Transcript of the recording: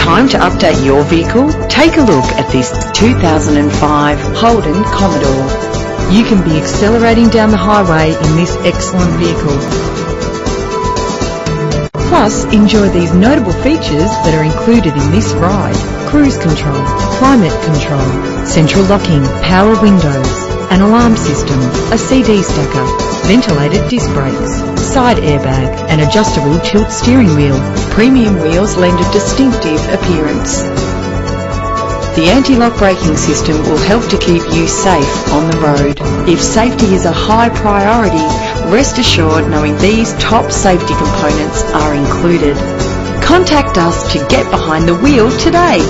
Time to update your vehicle? Take a look at this 2005 Holden Commodore. You can be accelerating down the highway in this excellent vehicle. Plus, enjoy these notable features that are included in this ride: cruise control, climate control, central locking, power windows, an alarm system, a CD stacker, ventilated disc brakes, side airbag, an adjustable tilt steering wheel. Premium wheels lend a distinctive appearance. The anti-lock braking system will help to keep you safe on the road. If safety is a high priority, rest assured knowing these top safety components are included. Contact us to get behind the wheel today.